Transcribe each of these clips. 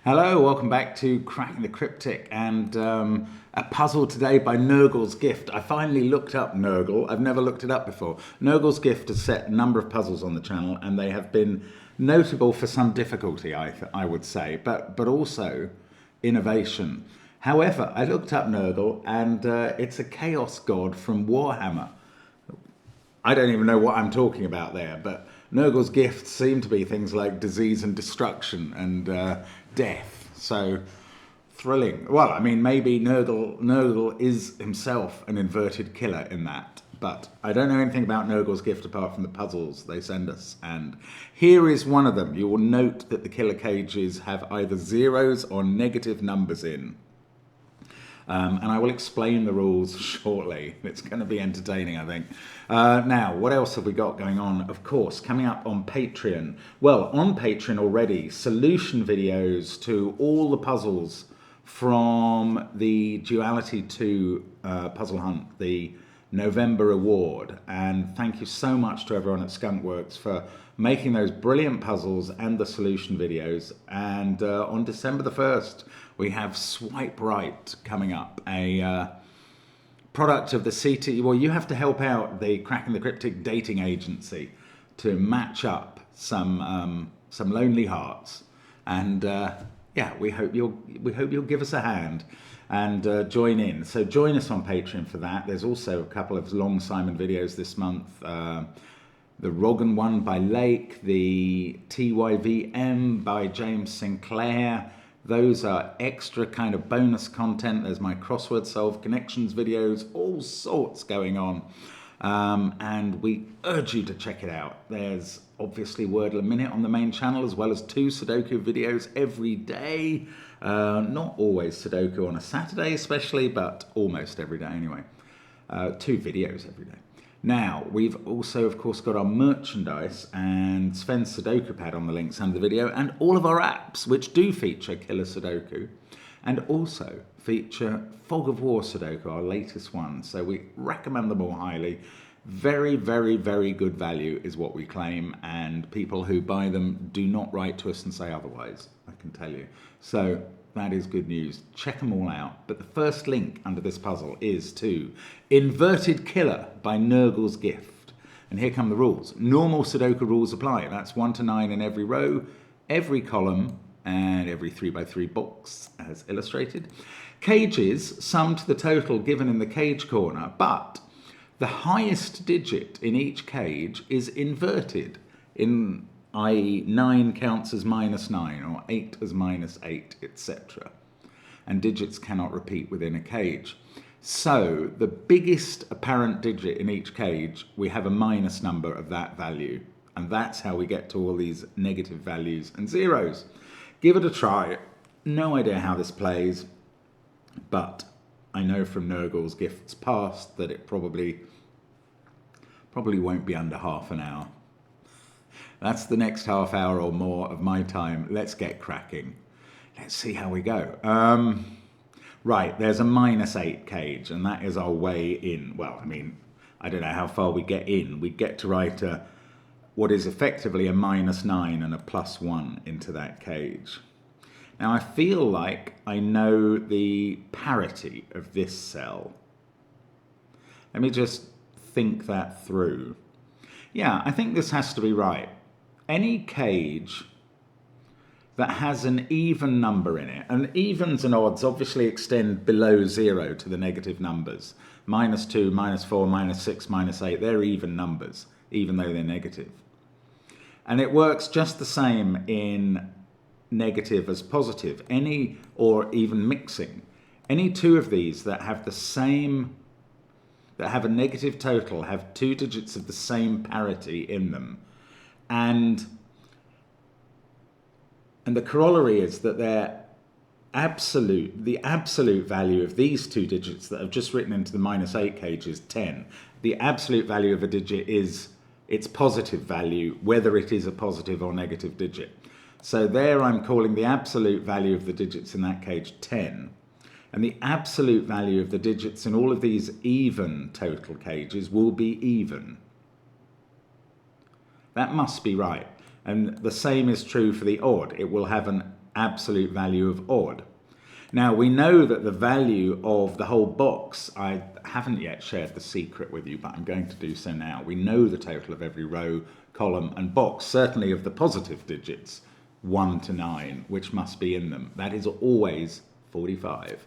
Hello, welcome back to Cracking the Cryptic and a puzzle today by Nurgle's Gift. I finally looked up Nurgle. I've never looked it up before. Nurgle's Gift has set a number of puzzles on the channel and they have been notable for some difficulty, I would say, but also innovation. However, I looked up Nurgle and it's a chaos god from Warhammer. I don't even know what I'm talking about there, but Nurgle's gifts seem to be things like disease and destruction and death. So thrilling. Well, I mean, maybe Nurgle is himself an inverted killer in that, but I don't know anything about Nurgle's gift apart from the puzzles they send us. And here is one of them. You will note that the killer cages have either zeros or negative numbers in. And I will explain the rules shortly. It's going to be entertaining, I think. Now, what else have we got going on? Of course, coming up on Patreon. Well, on Patreon already, solution videos to all the puzzles from the Duality 2 puzzle hunt, the November award. And thank you so much to everyone at Skunkworks for making those brilliant puzzles and the solution videos. And on December the 1st, we have Swipe Right coming up, a product of the CT. Well, you have to help out the Cracking the Cryptic dating agency to match up some lonely hearts. And yeah, we hope you'll give us a hand and join in. So join us on Patreon for that. There's also a couple of Long Simon videos this month. The Roggan one by Lake, the TYVM by James Sinclair. Those are extra kind of bonus content. There's my crossword solve connections videos, all sorts going on. And we urge you to check it out. There's obviously Wordle a Minute on the main channel, as well as 2 Sudoku videos every day. Not always Sudoku on a Saturday especially, but almost every day anyway. 2 videos every day. Now, we've also, of course, got our merchandise and SVEN'S Sudoku Pad on the links under the video, and all of our apps, which do feature Killer Sudoku, and also feature Fog of War Sudoku, our latest one. So we recommend them all highly. Very, very, very good value is what we claim, and people who buy them do not write to us and say otherwise, I can tell you. So that is good news. Check them all out. But the first link under this puzzle is to Inverted Killer by Nurgle's Gift. And here come the rules. Normal Sudoku rules apply. That's 1 to 9 in every row, every column, and every 3x3 box as illustrated. Cages sum to the total given in the cage corner, but the highest digit in each cage is inverted, i.e. 9 counts as -9 or 8 as -8, etc. And digits cannot repeat within a cage. So the biggest apparent digit in each cage, we have a minus number of that value. And that's how we get to all these negative values and zeros. Give it a try. No idea how this plays, but I know from Nurgle's Gifts past that it probably won't be under half an hour. That's the next half hour or more of my time. Let's get cracking. Let's see how we go. Right, there's a -8 cage, and that is our way in. Well, I mean, I don't know how far we get in. We get to write what is effectively a -9 and a +1 into that cage. Now, I feel like I know the parity of this cell. Let me just think that through. Yeah, I think this has to be right. Any cage that has an even number in it, and evens and odds obviously extend below 0 to the negative numbers. -2, -4, -6, -8, they're even numbers, even though they're negative. And it works just the same in negative as positive, any, or even mixing. Any 2 of these that have the same, that have a negative total, have 2 digits of the same parity in them. And the corollary is that the absolute value of these 2 digits that I've just written into the -8 cage is 10. The absolute value of a digit is its positive value, whether it is a positive or negative digit. So there I'm calling the absolute value of the digits in that cage 10. And the absolute value of the digits in all of these even total cages will be even. That must be right. And the same is true for the odd. It will have an absolute value of odd. Now, we know that the value of the whole box, I haven't yet shared the secret with you, but I'm going to do so now. We know the total of every row, column and box, certainly of the positive digits, 1 to 9, which must be in them. That is always 45.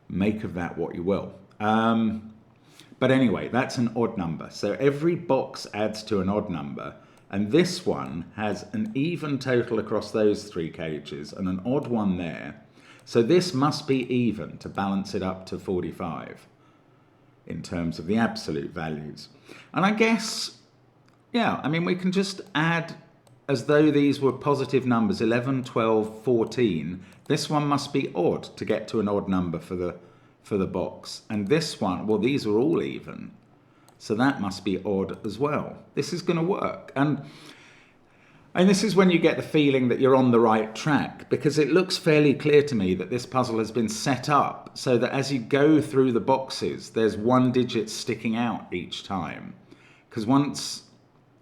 Make of that what you will. But anyway, that's an odd number. So every box adds to an odd number, and this one has an even total across those 3 cages and an odd one there. So this must be even to balance it up to 45 in terms of the absolute values. And I guess, yeah, I mean, we can just add as though these were positive numbers, 11, 12, 14. This one must be odd to get to an odd number for the box. And this one, well, these are all even. So that must be odd as well. This is going to work. And this is when you get the feeling that you're on the right track, because it looks fairly clear to me that this puzzle has been set up so that as you go through the boxes, there's 1 digit sticking out each time. Because once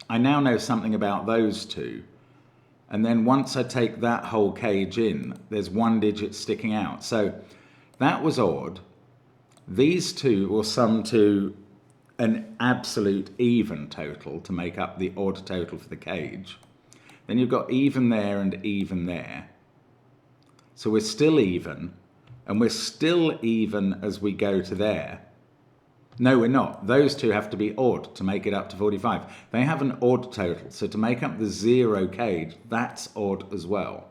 I now know something about those 2, and then once I take that whole cage in, there's 1 digit sticking out. So that was odd. These 2 will sum to an absolute even total to make up the odd total for the cage. Then you've got even there and even there. So we're still even, and we're still even as we go to there. No, we're not. Those 2 have to be odd to make it up to 45. They have an odd total, so to make up the 0 cage, that's odd as well.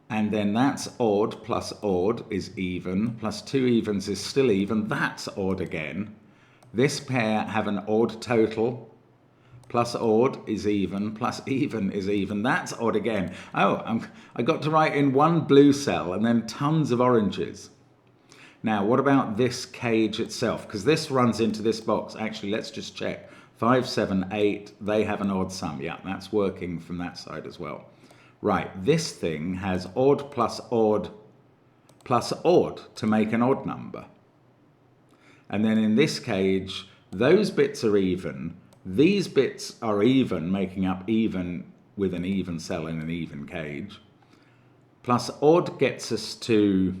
And then that's odd plus odd is even, plus 2 evens is still even, that's odd again. This pair have an odd total, plus odd is even, plus even is even. That's odd again. Oh, I got to write in 1 blue cell and then tons of oranges. Now, what about this cage itself? Because this runs into this box. Actually, let's just check. 5, 7, 8, they have an odd sum. Yeah, that's working from that side as well. Right, this thing has odd plus odd to make an odd number. And then in this cage, those bits are even. These bits are even, making up even with an even cell in an even cage. Plus odd gets us to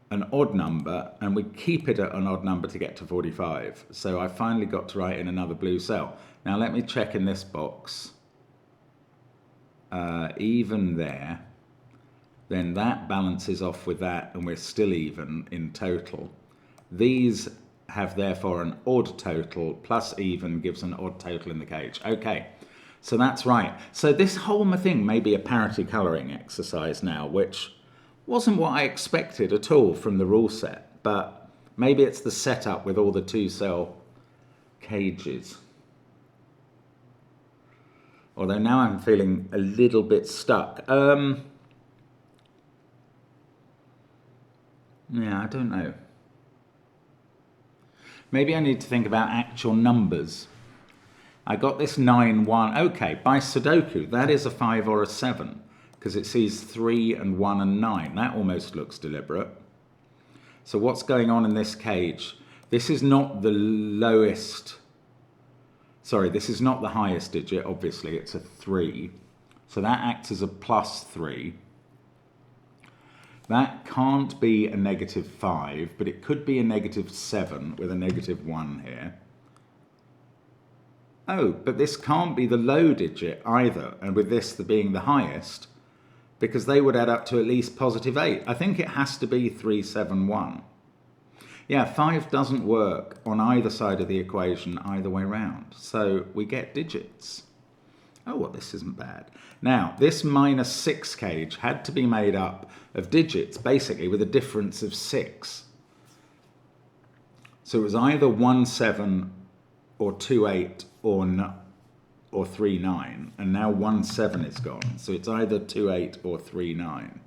an odd number, and we keep it at an odd number to get to 45. So I finally got to write in another blue cell. Now let me check in this box. Even there. Then that balances off with that, and we're still even in total. These have therefore an odd total, plus even gives an odd total in the cage. Okay, so that's right. So this whole thing may be a parity colouring exercise now, which wasn't what I expected at all from the rule set, but maybe it's the setup with all the 2-cell cages. Although now I'm feeling a little bit stuck. Yeah, I don't know. Maybe I need to think about actual numbers. I got this 9, 1. Okay, by Sudoku, that is a 5 or a 7, because it sees 3 and 1 and 9. That almost looks deliberate. So what's going on in this cage? This is not the lowest... Sorry, this is not the highest digit, obviously, it's a 3. So that acts as a plus 3. That can't be a negative 5, but it could be a negative 7 with a negative 1 here. Oh, but this can't be the low digit either, and with this being the highest, because they would add up to at least positive 8. I think it has to be 3, 7, 1. Yeah, 5 doesn't work on either side of the equation either way round. So we get digits. Oh, well, this isn't bad. Now, this minus 6 cage had to be made up of digits, basically, with a difference of 6. So it was either 1, 7, or 2, 8, or 3, 9. And now 1, 7 is gone. So it's either 2, 8, or 3, 9.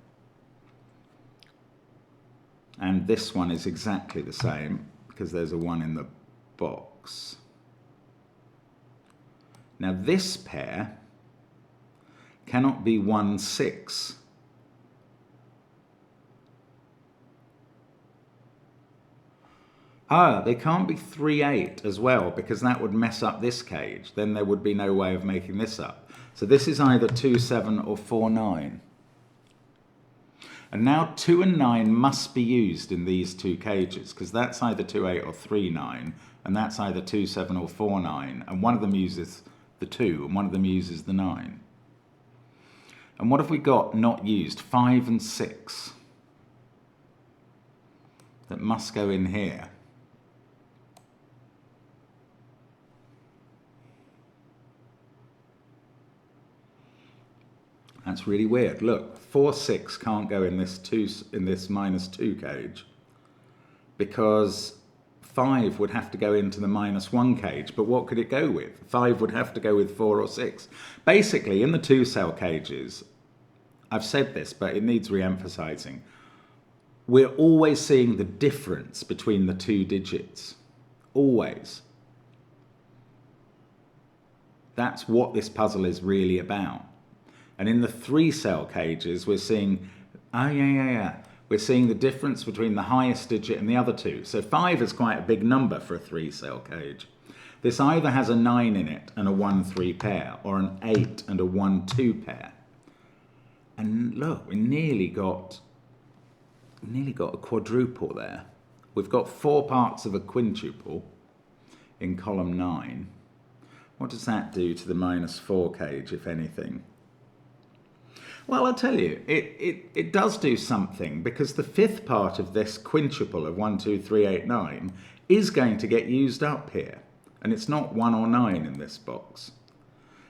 And this one is exactly the same, because there's a 1 in the box. Now this pair cannot be 1, 6. Ah, they can't be 3, 8 as well, because that would mess up this cage. Then there would be no way of making this up. So this is either 2, 7 or 4, 9. And now 2 and 9 must be used in these two cages, because that's either 2, 8 or 3, 9, and that's either 2, 7 or 4, 9, and one of them uses the 2 and one of them uses the 9. And what have we got not used? 5 and 6. That must go in here. That's really weird. Look, 4, 6 can't go in this -2 cage, because 5 would have to go into the -1 cage. But what could it go with? 5 would have to go with 4 or 6. Basically, in the 2-cell cages, I've said this, but it needs re-emphasizing. We're always seeing the difference between the two digits. Always. That's what this puzzle is really about. And in the 3-cell cages, we're seeing, we're seeing the difference between the highest digit and the other two. So 5 is quite a big number for a 3-cell cage. This either has a 9 in it and a 1-3 pair, or an 8 and a 1-2 pair. And look, we nearly got a quadruple there. We've got 4 parts of a quintuple in column 9. What does that do to the -4 cage, if anything? Well, I'll tell you, it does do something, because the 5th part of this quintuple of 1, 2, 3, 8, 9 is going to get used up here. And it's not 1 or 9 in this box.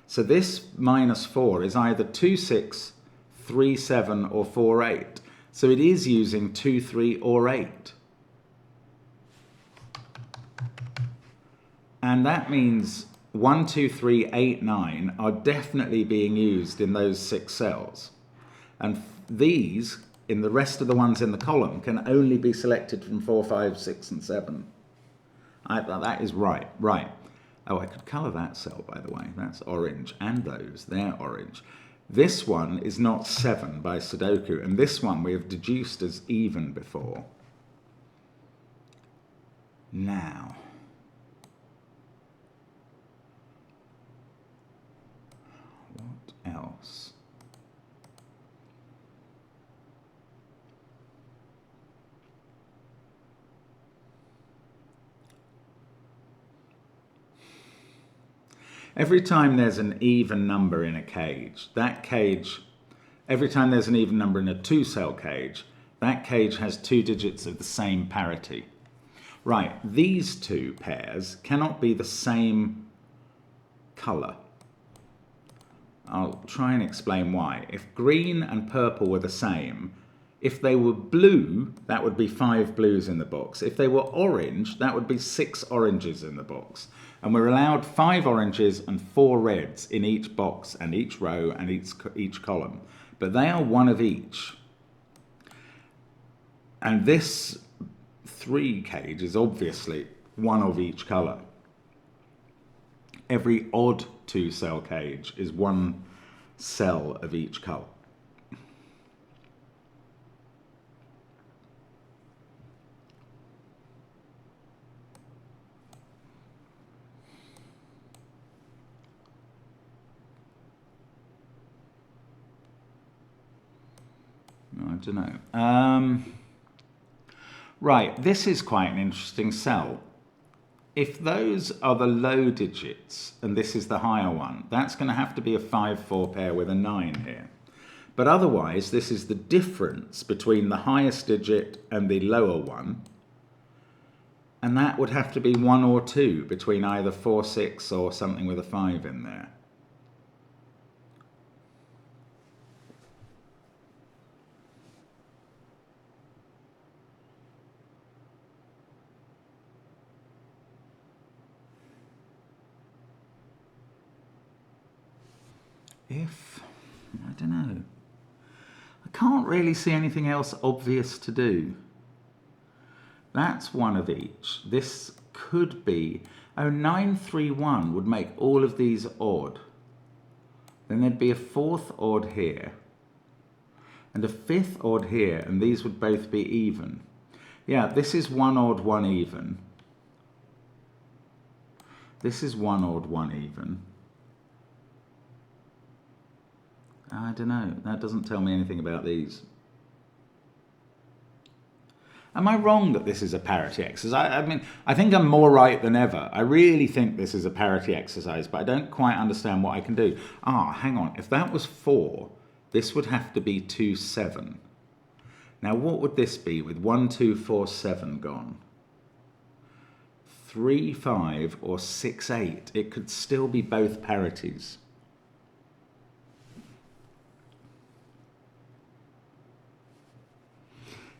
So this -4 is either 2, 6, 3, 7 or 4, 8. So it is using 2, 3 or 8. And that means 1, 2, 3, 8, 9 are definitely being used in those 6 cells. And these, in the rest of the ones in the column, can only be selected from 4, 5, 6 and 7. That is right. Oh, I could colour that cell, by the way. That's orange. And those, they're orange. This one is not 7 by Sudoku, and this one we have deduced as even before. Now, what else? Every time there's an even number in a cage, every time there's an even number in a 2-cell cage, that cage has 2 digits of the same parity. Right, these 2 pairs cannot be the same colour. I'll try and explain why. If green and purple were the same, if they were blue, that would be 5 blues in the box. If they were orange, that would be 6 oranges in the box. And we're allowed 5 oranges and 4 reds in each box and each row and each column. But they are one of each. And this 3 cage is obviously one of each colour. Every odd 2-cell cage is 1 cell of each colour. I don't know. Right, this is quite an interesting cell. If those are the low digits and this is the higher one, that's going to have to be a 5-4 pair with a 9 here. But otherwise, this is the difference between the highest digit and the lower one. And that would have to be 1 or 2 between either 4, 6 or something with a 5 in there. I don't know. I can't really see anything else obvious to do. That's one of each. This could be, 9, 3, 1 would make all of these odd. Then there'd be a 4th odd here, and a 5th odd here, and these would both be even. Yeah, this is 1 odd, 1 even. This is 1 odd, 1 even. I don't know. That doesn't tell me anything about these. Am I wrong that this is a parity exercise? I mean, I think I'm more right than ever. I really think this is a parity exercise, but I don't quite understand what I can do. Ah, hang on. If that was 4, this would have to be 2, 7. Now, what would this be with 1, 2, 4, 7 gone? 3, 5 or 6, 8. It could still be both parities.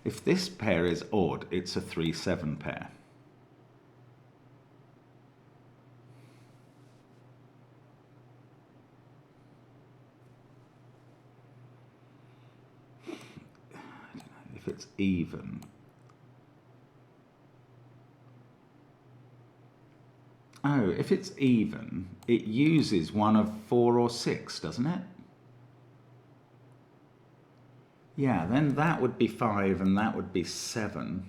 If this pair is odd, it's a 3, 7 pair. I don't know if it's even. Oh, if it's even, it uses one of 4 or 6, doesn't it? Yeah, then that would be 5 and that would be 7.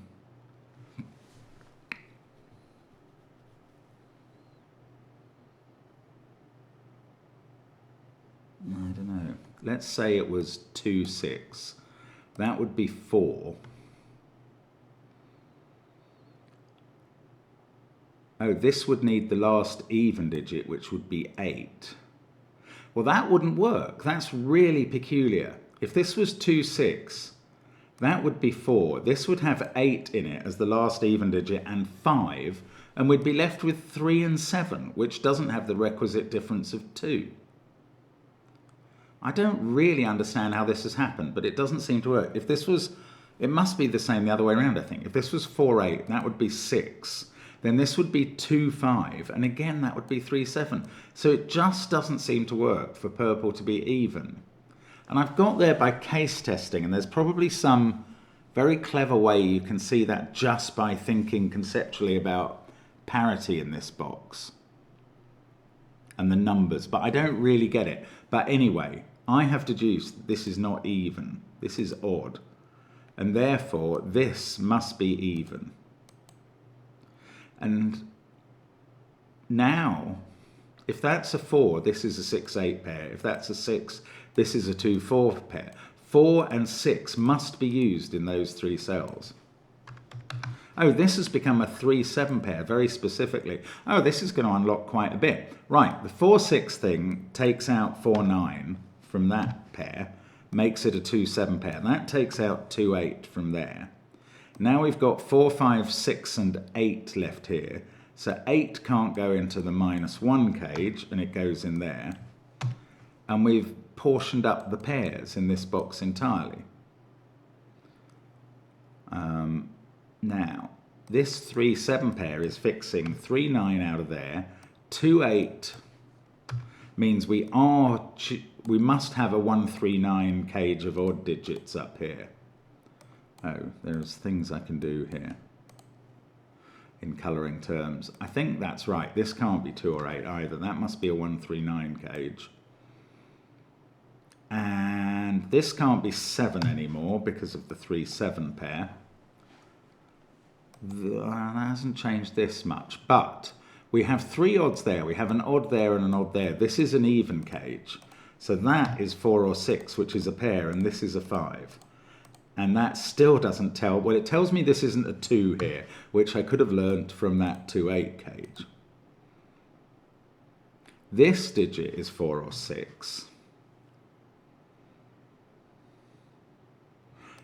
I don't know. Let's say it was 2, 6. That would be 4. Oh, this would need the last even digit, which would be 8. Well, that wouldn't work. That's really peculiar. If this was 2, 6, that would be 4. This would have 8 in it as the last even digit and 5, and we'd be left with 3 and 7, which doesn't have the requisite difference of 2. I don't really understand how this has happened, but it doesn't seem to work. If this was, it must be the same the other way around, I think. If this was 4, 8, that would be 6. Then this would be 2, 5, and again that would be 3, 7. So it just doesn't seem to work for purple to be even. And I've got there by case testing, and there's probably some very clever way you can see that just by thinking conceptually about parity in this box and the numbers, but I don't really get it. But anyway, I have deduced this is not even, this is odd, and therefore this must be even. And now, if that's a 4, this is a 6, 8 pair. If that's a 6, this is a 2, 4 pair. 4 and 6 must be used in those 3 cells. Oh, this has become a 3, 7 pair, very specifically. Oh, this is going to unlock quite a bit. Right, the 4, 6 thing takes out 4, 9 from that pair, makes it a 2, 7 pair. That takes out 2, 8 from there. Now we've got 4, 5, 6 and 8 left here. So 8 can't go into the -1 cage, and it goes in there. And we've portioned up the pairs in this box entirely. Now, this 3, 7 pair is fixing 3, 9 out of there. 2, 8 means we must have a 1, 3, 9 cage of odd digits up here. Oh, there's things I can do here in colouring terms. I think that's right. This can't be 2 or 8 either. That must be a 1, 3, 9 cage. And this can't be 7 anymore because of the 3, 7 pair. That hasn't changed this much, but we have 3 odds there. We have an odd there and an odd there. This is an even cage. So that is 4 or 6, which is a pair, and this is a 5. And that still doesn't tell, well, it tells me this isn't a 2 here, which I could have learnt from that 2, 8 cage. This digit is 4 or 6.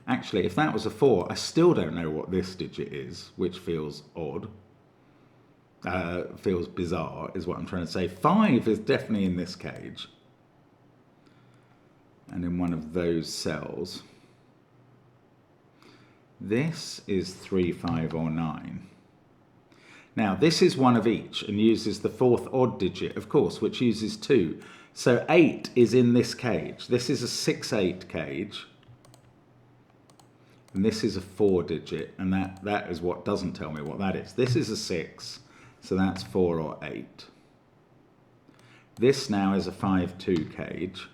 Actually, if that was a 4, I still don't know what this digit is, which feels odd. Feels bizarre, is what I'm trying to say. 5 is definitely in this cage. And in one of those cells. This is 3, 5, or 9. Now, this is one of each and uses the 4th odd digit, of course, which uses 2. So 8 is in this cage. This is a 6, 8 cage. And this is a 4 digit, and that is what doesn't tell me what that is. This is a 6, so that's 4 or 8. This now is a 5, 2 cage.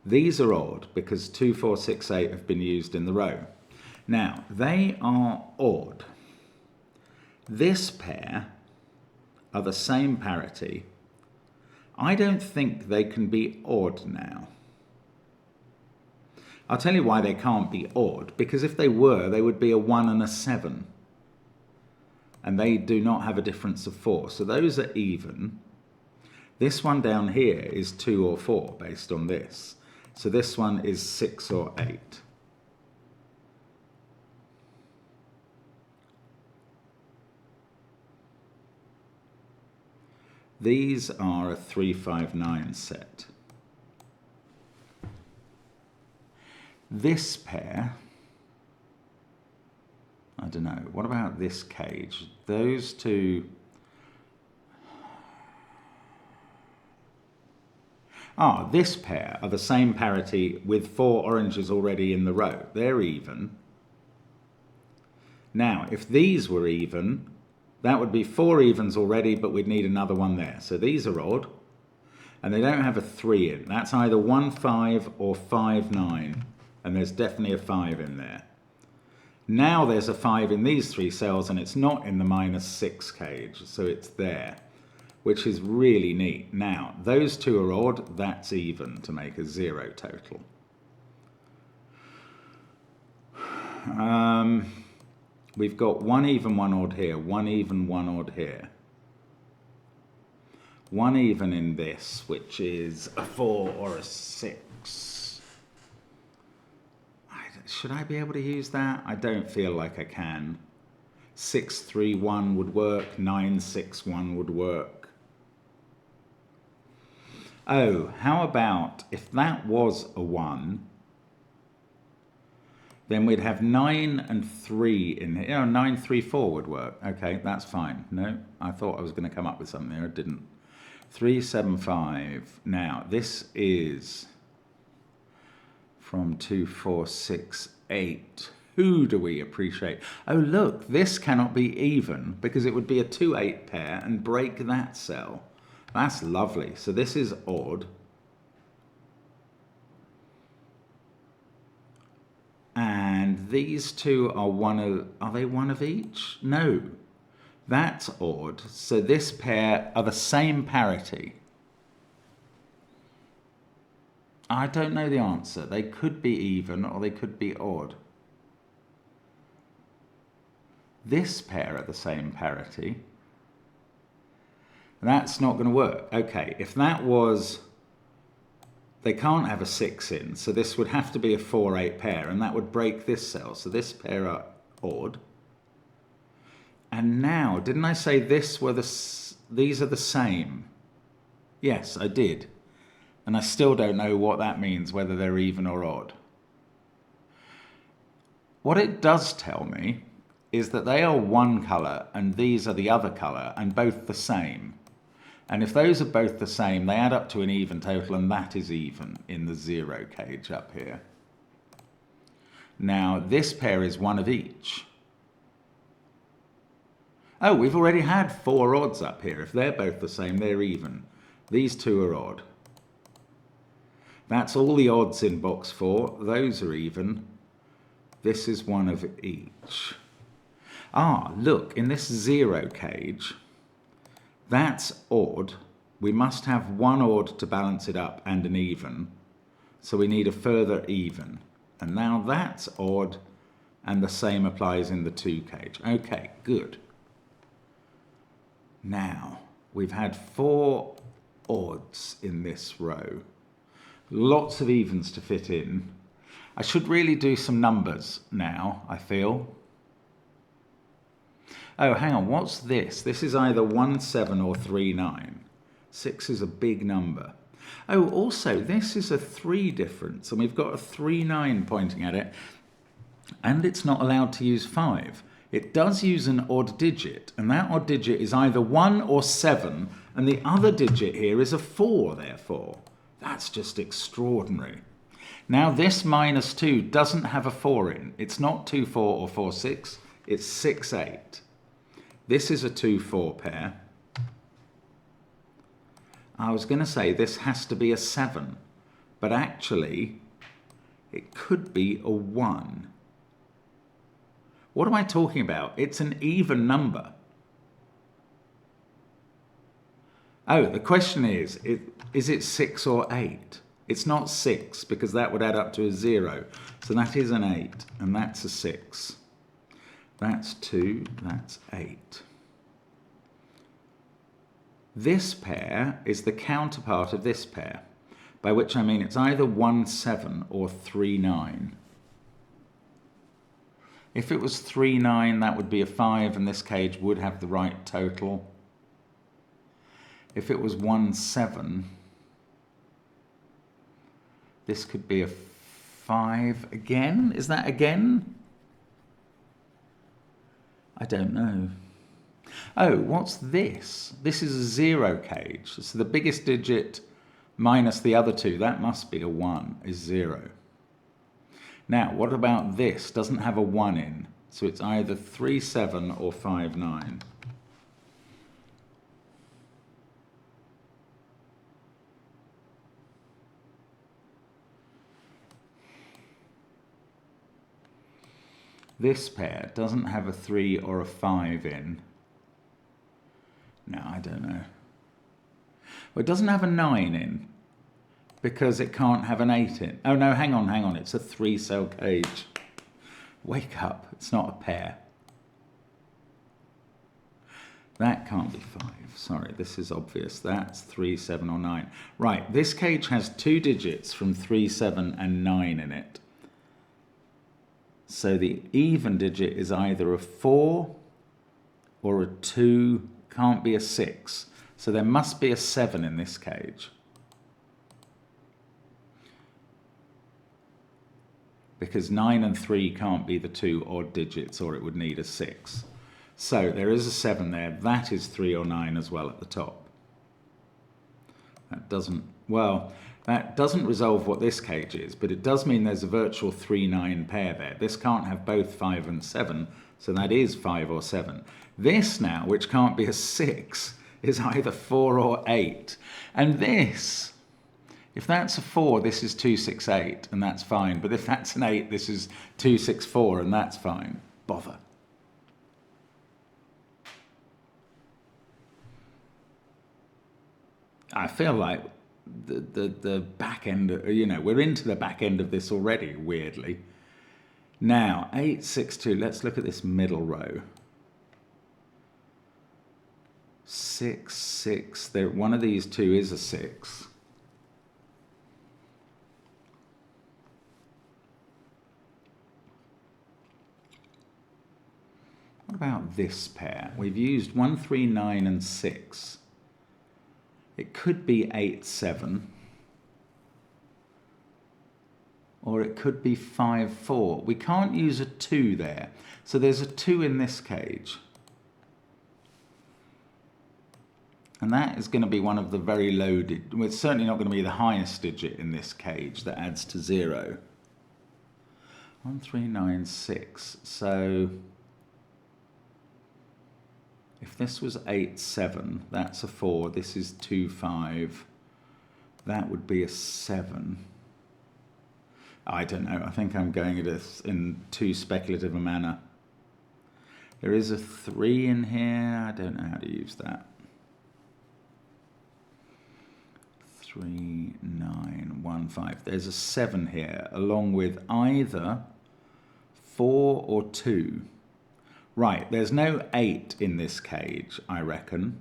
These are odd because 2, 4, 6, 8 have been used in the row. Now, they are odd. This pair are the same parity, I don't think they can be odd now. I'll tell you why they can't be odd, because if they were, they would be a 1 and a 7. And they do not have a difference of 4. So those are even. This one down here is 2 or 4 based on this. So this one is 6 or 8. These are a 3, 5, 9 set. This pair, I don't know, what about this cage? Those two, this pair are the same parity with 4 oranges already in the row. They're even. Now, if these were even, that would be 4 evens already, but we'd need another one there. So these are odd, and they don't have a 3 in. That's either 1, 5 or 5, 9, and there's definitely a 5 in there. Now there's a 5 in these 3 cells, and it's not in the -6 cage, so it's there, which is really neat. Now, those two are odd, that's even to make a 0 total. We've got 1 even, 1 odd here, 1 even, 1 odd here. 1 even in this, which is a 4 or a 6. Should I be able to use that? I don't feel like I can. 6, 3, 1 would work, 9, 6, 1 would work. Oh, how about if that was a 1, then we'd have 9 and 3 in here. Oh, 9, 3, 4 would work. Okay, that's fine. No, I thought I was going to come up with something there. I didn't. 3, 7, 5. Now, this is from 2, 4, 6, 8. Who do we appreciate? Oh, look, this cannot be even because it would be a 2, 8 pair and break that cell. That's lovely. So this is odd. And these two are they one of each? No, that's odd. So this pair are the same parity. I don't know the answer. They could be even or they could be odd. This pair are the same parity. That's not going to work. Okay, if that was, they can't have a 6 in, so this would have to be a 4, 8 pair, and that would break this cell. So this pair are odd. And now, didn't I say these are the same? Yes, I did. And I still don't know what that means, whether they're even or odd. What it does tell me is that they are one colour and these are the other colour and both the same. And if those are both the same, they add up to an even total, and that is even in the 0 cage up here. Now, this pair is one of each. Oh, we've already had 4 odds up here. If they're both the same, they're even. These two are odd. That's all the odds in box 4. Those are even. This is one of each. Ah, look, in this 0 cage, that's odd. We must have one odd to balance it up and an even. So we need a further even. And now that's odd, and the same applies in the 2 cage. Okay, good. Now, we've had 4 odds in this row. Lots of evens to fit in. I should really do some numbers now, I feel. Oh, hang on, what's this? This is either 1, 7 or 3, 9. 6 is a big number. Oh, also, this is a 3 difference, and we've got a 3, 9 pointing at it, and it's not allowed to use 5. It does use an odd digit, and that odd digit is either 1 or 7, and the other digit here is a 4, therefore. That's just extraordinary. Now, this -2 doesn't have a 4 in. It's not 2, 4 or 4, 6. It's 6, 8. This is a 2, 4 pair. I was going to say this has to be a 7, but actually it could be a 1. What am I talking about? It's an even number. Oh, the question is it 6 or 8? It's not 6 because that would add up to a 0. So that is an 8 and that's a 6. That's 2, that's 8. This pair is the counterpart of this pair, by which I mean it's either 1, 7 or 3, 9. If it was 3, 9, that would be a 5 and this cage would have the right total. If it was 1, 7, this could be a 5 again. Is that again? I don't know. Oh, what's this? This is a 0 cage. So the biggest digit minus the other two, that must be a 1, is 0. Now, what about this? Doesn't have a 1 in. So it's either 3, 7 or 5, 9. This pair doesn't have a 3 or a 5 in. No, I don't know. Well, it doesn't have a 9 in because it can't have an 8 in. Oh no, hang on. It's a 3-cell cage. Wake up, it's not a pair. That can't be 5. Sorry, this is obvious. That's 3, 7 or 9. Right, this cage has 2 digits from 3, 7 and 9 in it. So the even digit is either a 4 or a 2, can't be a 6. So there must be a 7 in this cage. Because 9 and 3 can't be the 2 odd digits or it would need a 6. So there is a 7 there. That is 3 or 9 as well at the top. That doesn't, well, that doesn't resolve what this cage is, but it does mean there's a virtual 3-9 pair there. This can't have both 5 and 7, so that is 5 or 7. This now, which can't be a 6, is either 4 or 8. And this, if that's a 4, this is 2, 6, 8, and that's fine. But if that's an 8, this is 2, 6, 4, and that's fine. Bother. I feel like the back end, you know, we're into the back end of this already, weirdly. Now, 8, 6, 2, let's look at this middle row. 6, 6, there, one of these two is a 6. What about this pair? We've used 1, 3, 9 and 6. It could be 8, 7. Or it could be 5, 4. We can't use a 2 there. So there's a 2 in this cage. And that is going to be one of the very low digits. Well, it's certainly not going to be the highest digit in this cage that adds to 0. 1, 3, 9, 6. So if this was 8, 7, that's a 4. This is 2, 5. That would be a 7. I don't know. I think I'm going at this in too speculative a manner. There is a 3 in here. I don't know how to use that. 3, 9, 1, 5. There's a 7 here, along with either 4 or 2. Right, there's no 8 in this cage, I reckon.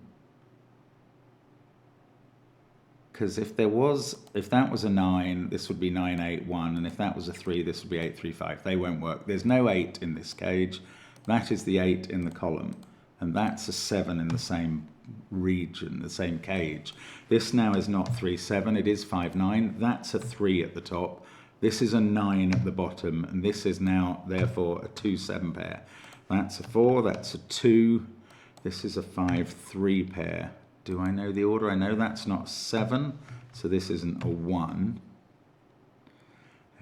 Because if that was a 9, this would be 9, 8, 1, and if that was a 3, this would be 8, 3, 5. They won't work. There's no 8 in this cage. That is the 8 in the column, and that's a 7 in the same region, the same cage. This now is not 3, 7, it is 5, 9. That's a 3 at the top. This is a 9 at the bottom, and this is now, therefore, a 2, 7 pair. That's a 4, that's a 2, this is a 5, 3 pair. Do I know the order? I know that's not 7, so this isn't a 1.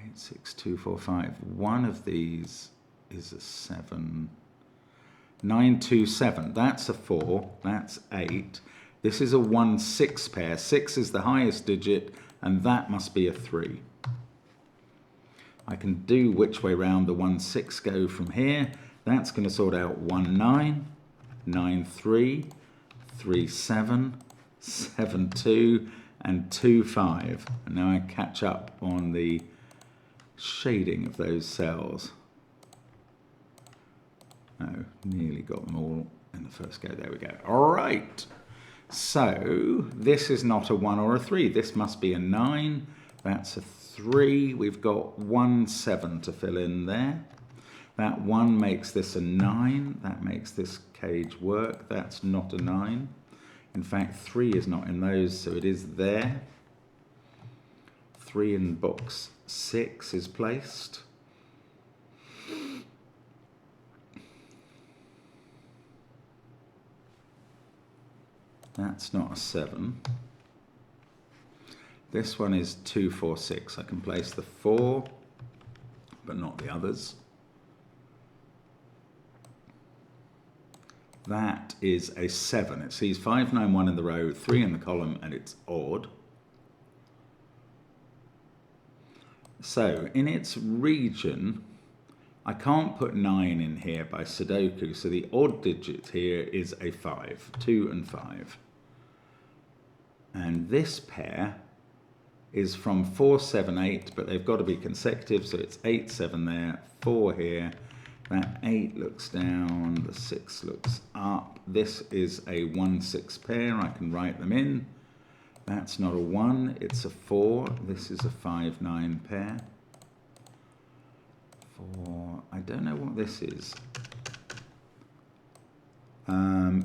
8, 6, 2, 4, 5. One of these is a 7. 9, 2, 7. That's a 4, that's 8. This is a 1, 6 pair. 6 is the highest digit, and that must be a 3. I can do which way round the 1, 6 go from here. That's going to sort out 1, 9, 9, 3, 3, 7, 7, 2, and 2, 5. And now I catch up on the shading of those cells. Oh, nearly got them all in the first go. There we go. All right. So this is not a 1 or a 3. This must be a 9. That's a 3. We've got 1, 7 to fill in there. That 1 makes this a 9. That makes this cage work. That's not a 9. In fact, 3 is not in those, so it is there. 3 in box 6 is placed. That's not a 7. This one is 2, 4, 6. I can place the 4, but not the others. That is a 7. It sees 5, 9, 1 in the row, 3 in the column, and it's odd. So in its region, I can't put 9 in here by Sudoku, so the odd digit here is a 5, 2 and 5. And this pair is from 4, 7, 8, but they've got to be consecutive, so it's 8, 7 there, 4 here. That 8 looks down, the 6 looks up. This is a 1, 6 pair, I can write them in. That's not a 1, it's a 4. This is a 5, 9 pair. 4, I don't know what this is.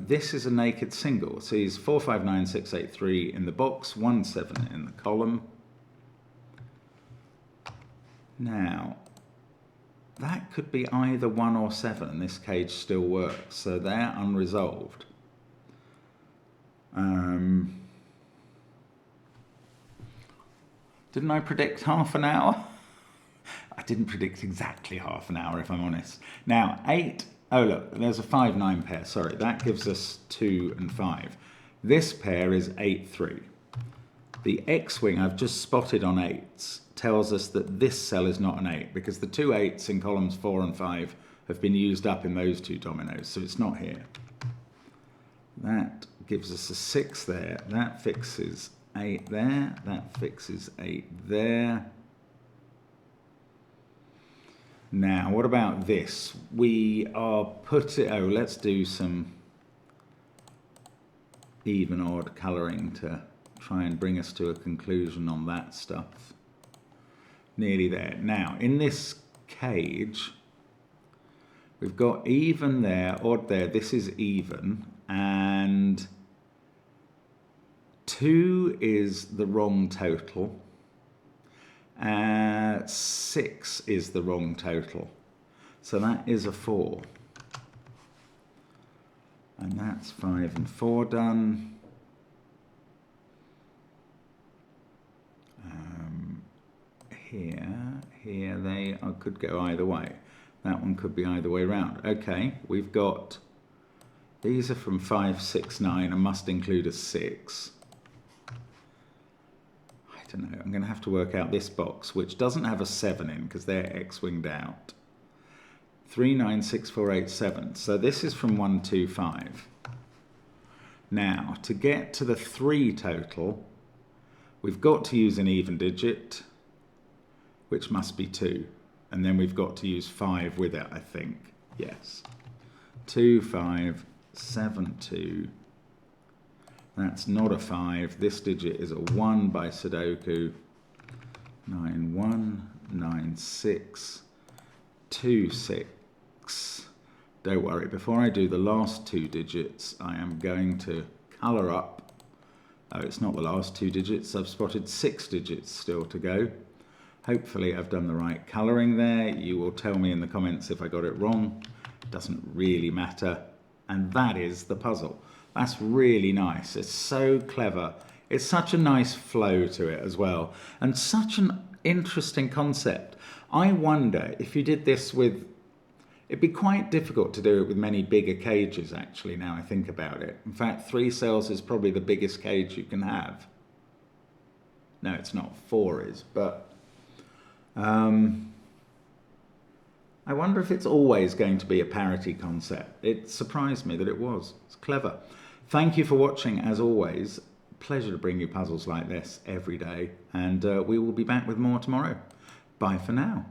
This is a naked single. So he's 4, 5, 9, 6, 8, 3 in the box, 1, 7 in the column. Now, that could be either 1 or 7, and this cage still works, so they're unresolved. Didn't I predict half an hour? I didn't predict exactly half an hour, if I'm honest. Now, 8, oh look, there's a 5, 9 pair, sorry, that gives us 2 and 5. This pair is 8, 3. The X-wing I've just spotted on 8s tells us that this cell is not an 8 because the 2 8s in columns 4 and 5 have been used up in those 2 dominoes, so it's not here. That gives us a 6 there. That fixes 8 there. That fixes 8 there. Now, what about this? We are putting, oh, let's do some even odd colouring to try and bring us to a conclusion on that stuff. Nearly there. Now, in this cage, we've got even there, odd there. This is even, and 2 is the wrong total. 6 is the wrong total. So that is a 4. And that's 5 and 4 done. Here they could go either way. That one could be either way around. Okay, we've got, these are from 5, 6, 9 and must include a 6. I don't know, I'm going to have to work out this box, which doesn't have a 7 in because they're X-winged out. 3, 9, 6, 4, 8, 7. So this is from 1, 2, 5. Now, to get to the 3 total, we've got to use an even digit, which must be 2. And then we've got to use 5 with it, I think. Yes. 2, 5, 7, 2. That's not a 5. This digit is a 1 by Sudoku. 9, 1, 9, 6, 2, 6. Don't worry, before I do the last 2 digits, I am going to colour up. Oh, it's not the last 2 digits. I've spotted 6 digits still to go. Hopefully I've done the right colouring there. You will tell me in the comments if I got it wrong. It doesn't really matter. And that is the puzzle. That's really nice. It's so clever. It's such a nice flow to it as well. And such an interesting concept. I wonder if you did this with, it'd be quite difficult to do it with many bigger cages actually, now I think about it. In fact, 3 cells is probably the biggest cage you can have. No, it's not, 4 is, but I wonder if it's always going to be a parity concept. It surprised me that it was. It's clever. Thank you for watching as always. Pleasure to bring you puzzles like this every day, and we will be back with more tomorrow. Bye for now.